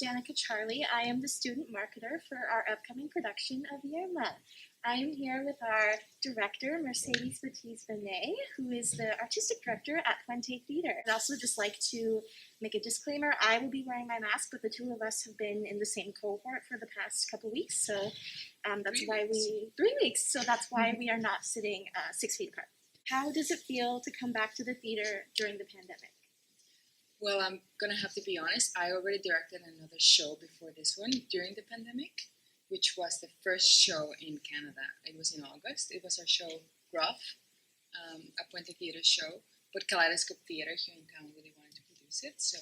Danica Charlie. I am the student marketer for our upcoming production of Yerma. I am here with our director, Mercedes Batiz-Benet, who is the artistic director at Puente Theater. I'd also just like to make a disclaimer. I will be wearing my mask, but the two of us have been in the same cohort for the past couple weeks, so that's why 3 weeks, so that's why we are not sitting 6 feet apart. How does it feel to come back to the theater during the pandemic? Well, I'm gonna have to be honest. I already directed another show before this one during the pandemic, which was the first show in Canada. It was in August. It was our show Gruff, a Puente Theater show, but Kaleidoscope Theater here in town really wanted to produce it, so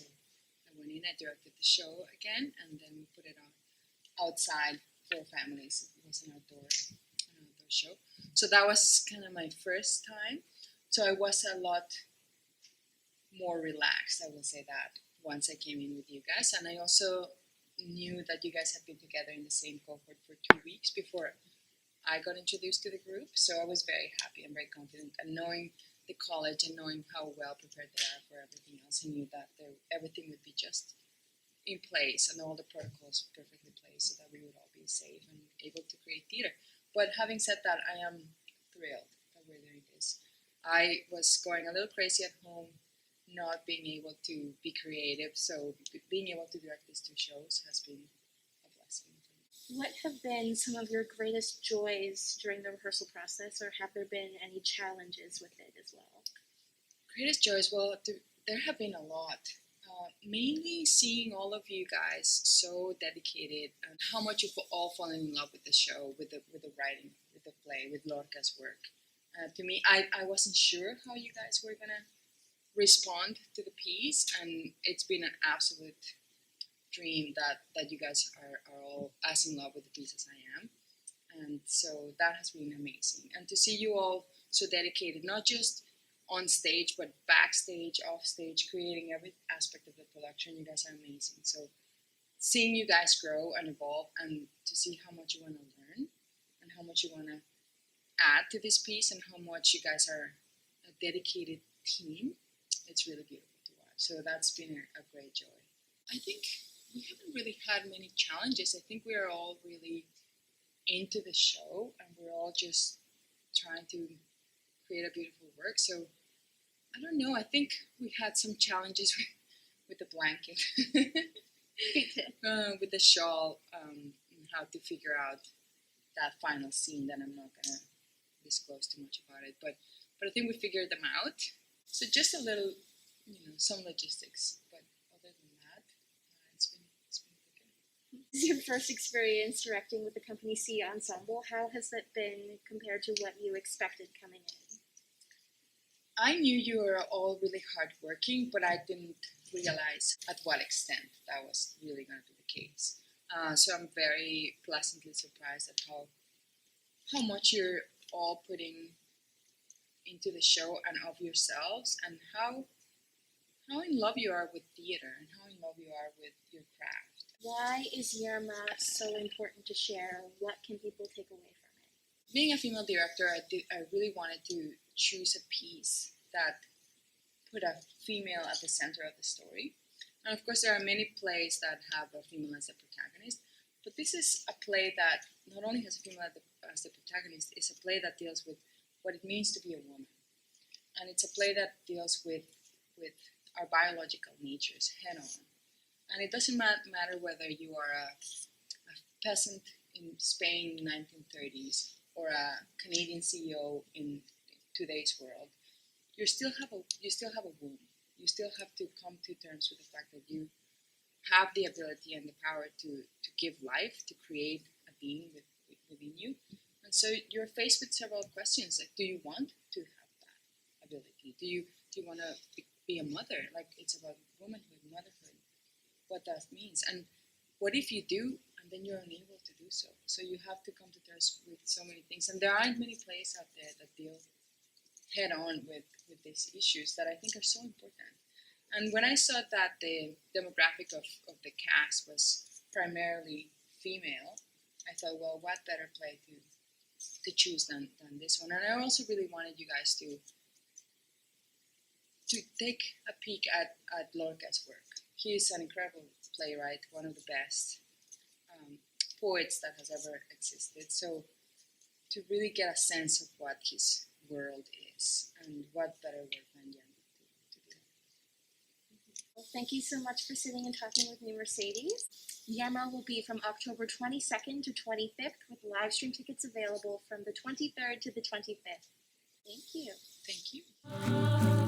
I went in, I directed the show again, and then we put it on outside for families. It was an outdoor show. So that was kind of my first time. So I was a lot more relaxed, I will say that, once I came in with you guys. And I also knew that you guys had been together in the same cohort for 2 weeks before I got introduced to the group. So I was very happy and very confident. And knowing the college and knowing how well prepared they are for everything else, I knew that everything would be just in place and all the protocols perfectly placed so that we would all be safe and able to create theater. But having said that, I am thrilled that we're doing this. I was going a little crazy at home, not being able to be creative, so being able to direct these 2 shows has been a blessing for me. What have been some of your greatest joys during the rehearsal process, or have there been any challenges with it as well? Greatest joys, well, there have been a lot. Mainly seeing all of you guys so dedicated and how much you've all fallen in love with the show, with the writing, with the play, with Lorca's work. To me, I wasn't sure how you guys were gonna respond to the piece, and it's been an absolute dream that you guys are all as in love with the piece as I am, and so that has been amazing. And to see you all so dedicated, not just on stage but backstage, off stage, creating every aspect of the production, you guys are amazing. So seeing you guys grow and evolve, and to see how much you want to learn and how much you want to add to this piece and how much you guys are a dedicated team, it's really beautiful to watch. So that's been a great joy. I think we haven't really had many challenges. I think we are all really into the show and we're all just trying to create a beautiful work. So I don't know, I think we had some challenges with the blanket, with the shawl, and how to figure out that final scene that I'm not gonna disclose too much about it, but I think we figured them out. So just a little, some logistics, but other than that, it's been good. This is your first experience directing with the company C Ensemble. How has that been compared to what you expected coming in? I knew you were all really hardworking, but I didn't realize at what extent that was really going to be the case. So I'm very pleasantly surprised at how much you're all putting into the show and of yourselves, and how in love you are with theater and how in love you are with your craft. Why is Yerma so important to share? What can people take away from it? Being a female director, I really wanted to choose a piece that put a female at the center of the story. And of course, there are many plays that have a female as the protagonist, but this is a play that not only has a female as the protagonist, it's a play that deals with what it means to be a woman. And it's a play that deals with our biological natures head on. And it doesn't matter whether you are a peasant in Spain in the 1930s or a Canadian CEO in today's world. You still have a womb. You still have to come to terms with the fact that you have the ability and the power to give life, to create a being within you. And so you're faced with several questions, like, do you want to have that ability? Do you want to be a mother? Like, it's about womanhood, motherhood, what that means. And what if you do, and then you're unable to do so? So you have to come to terms with so many things. And there aren't many plays out there that deal head on with these issues that I think are so important. And when I saw that the demographic of the cast was primarily female, I thought, well, what better play to choose than this one? And I also really wanted you guys to take a peek at Lorca's work. He is an incredible playwright, one of the best poets that has ever existed. So to really get a sense of what his world is, and what better work than Yerma to do. Well, thank you so much for sitting and talking with me, Mercedes. Yerma will be from October 22nd to 25th with live stream tickets available from the 23rd to the 25th. Thank you. Thank you.